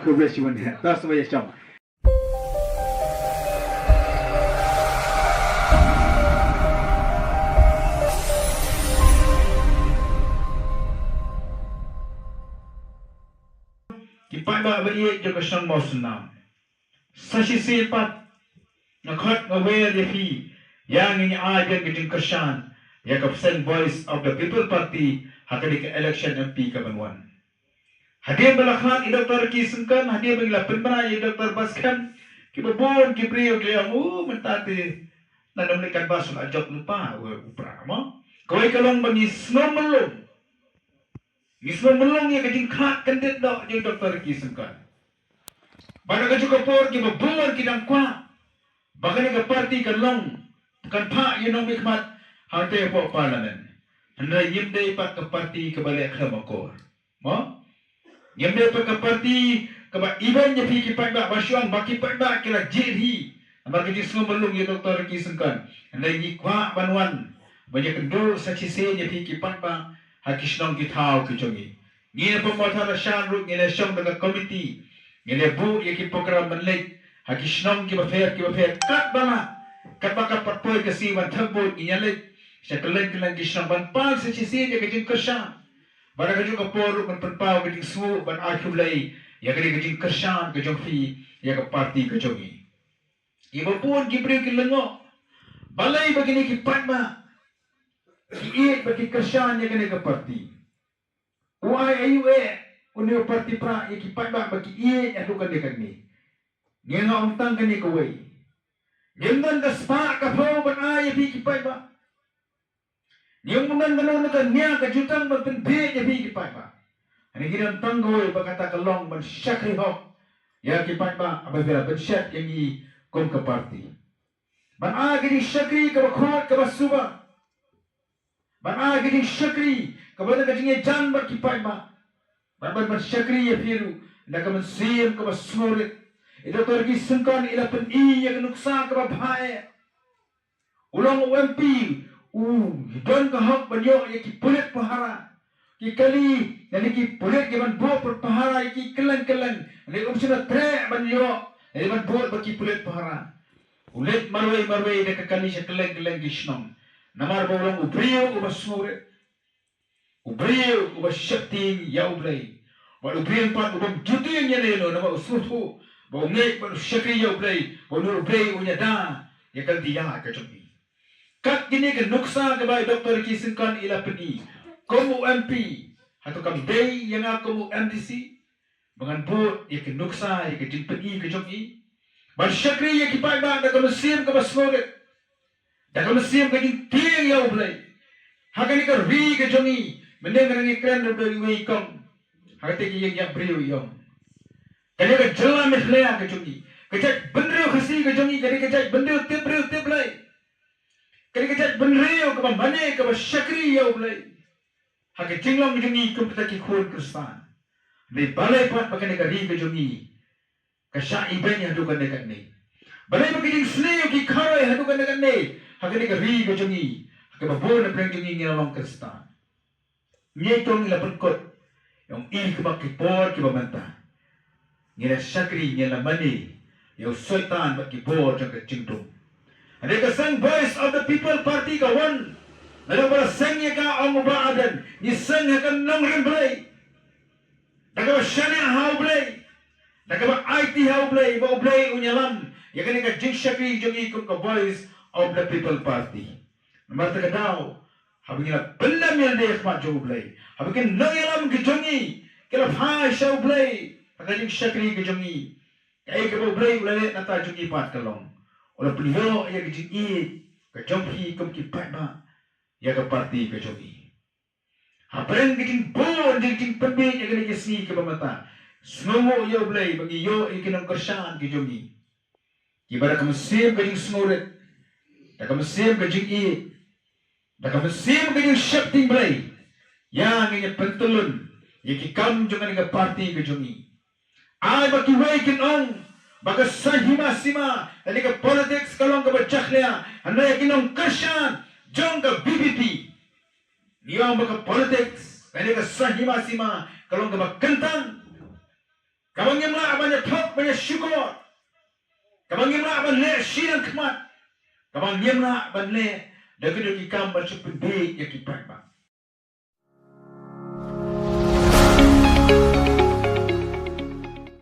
kubreshiwan tas wa yasham Kipai ba beri jo kesang mau senam. Sasi sepat nakhat ngawer ya fi yang ini aja gejing kersan ya kapsen voice of the people party hakali ke election MP kabanwan. Hadir belakhan Dr. Kisengkan hadir bagi penbana Dr. Baskan kibabon kibriyo kaya mentate nanamlikan basul ajak lupa uprama. Kawai kalong bagi snomelong Gismo melong ya kajing khat kandet dok je Dr. Kisengkan. Bana ka juga por ki babor ki dang kwa. Bakan ka parti kan long kan pa you know mikmat harte po parliament. Handa yimde pat ka parti ka balik ka makor. Mo? Yimde pat ka parti ka ba iban ya pi ki pat ba basyang baki pat ba kila jiri. Amar ka gismo melong ya Dr. Kisengkan. Handa yi kwa banwan. Banyak kendul saksi ya pi ki pat ba hakishnong kitau kijongi. Ngine pemotara shanruk ngine shong daga komiti. Ngine bu yaki program menlek hakishnong ki bafer kat bala. Kat baka patpoy kasi wan thagbot inyalek. Siya kelen kishnong ban pal sa chisi ya kajing kersan. Bana kajing kapor ban penpau kajing su ban akhulai ya kajing kersan kajong fi ya ka parti kajongi. Iba pun gibril ki lengo. Balai begini ki patma. Kiit bagi kersan yang kena ke parti. Uai ayue unio parti pra yang kipat bak bagi iit yang tukan dia kini. Ngenga untang kini kawai. Ngengan ka spak ka pau ban ay bi kipat bak. Niyong mungan ganon ka niya ka jutang ban penbe ya bi kipat bak. Ani ginan tang kawai bakata kalong ban syakri hok. Ya kipat bak ababila ban syak yang i kom ke parti. Ban ay gini syakri ka bakhot ka basuba. Bana gini syakri kepada kajingnya jan berkipai ma. Bana syakri ya firu. Nak mensim ke basurit. Itu tergi sengkan ila pen I yang nuksa ke bahaya. Ulang UMP. Don ke hak banyak ya ki pulit pahara. Ki kali dan ki pulit ki ban bo perpahara ki kelan. Ni opsina tre banyak. Ni ban bo baki pulit pahara. Ulit marwai dekat kali sya kelan gishnong. Namar bawang ubriyo ubasure. Ubriyo ubashakti ya ublay. Wa ubriyo pan ubam jutu yang nyaleno nama usutu. Ba ngek ba syakri ya ublay. Ba nur ublay unyada ya kan dia ka jogi. Kat gini ke nuksa ke bai Dr. Kisengkan ila peni. Komu MP atau kam day yang aku MDC dengan bot ya ke nuksa ya ke peni ke jogi. Ba syakri ya kipai ba da mesim ke basore. Dah mesim kajing tiang ya ublay. Hakani ka ri ke jongi. Mendengar ni kran dari wei kong. Hakati ki yang brio yong. Kali ka jela mehlea ke jongi. Kajak bendrio khasi ke jongi. Kali kajak bendrio tip lay. Kali kajak bendrio ke mane ke syakri ya ublay. Hakati jinglong ke jongi kumpita ki khon kristan. Ni balai pat pakane ka ri ke jongi. Ka sya iben yang dukan dekat ni. Balai pakijing sneo ki kharai hadukan dekat ni. Hakani ka ri ko jongi ka babon na preng jongi ngina long kristan nye tong ila perkot yung il ka bakipor ki bamanta ngina syakri ngina mani yung sultan bakipor jang ka cingtung ade ka sang voice of the people party ka wan nalo para sangya ka ang mubaadan ni sang ka nong rimblay daga ba syana ha ublay daga ba IT ha ublay ba ublay unyalam yakani ka jing syakri jongi ka voice of the people party. Namar taka daw, habingina belam yang dia khmat jo ublay. Habingin nangiram ke jongi, kila phai sya ublay, pakajing syakri ke jongi. Kaya ke ublay ulale nata jongi pat kalong. Ola beliau ya ke jingi, ke jompi kum ki pat ba, ya ke parti ke jongi. Habreng ke jing bon, jing pembit ya ke si ke pemata. Snowo ya ublay, bagi yo ikinong kersan ke jongi. Ibarat kemesim ke jing snoret, dah mesim kajing I, dah mesim kajing syakting belai, yang ini pentulun, yang kikam jangan dengan parti kajungi. Ay baki waikin ong, baka sahima sima, dan ke politics kalong ke bacaknya, anda yakin ong kersan, jong ke BBP, yang baka politics, dan ke sahima sima, kalong ke bakentang, Kabang yamla banyak thok banyak syukur. Kabang yamla ban le sirang khmat. Kabang yamla ban le dak ki kam ba chup be ya ki pak ba.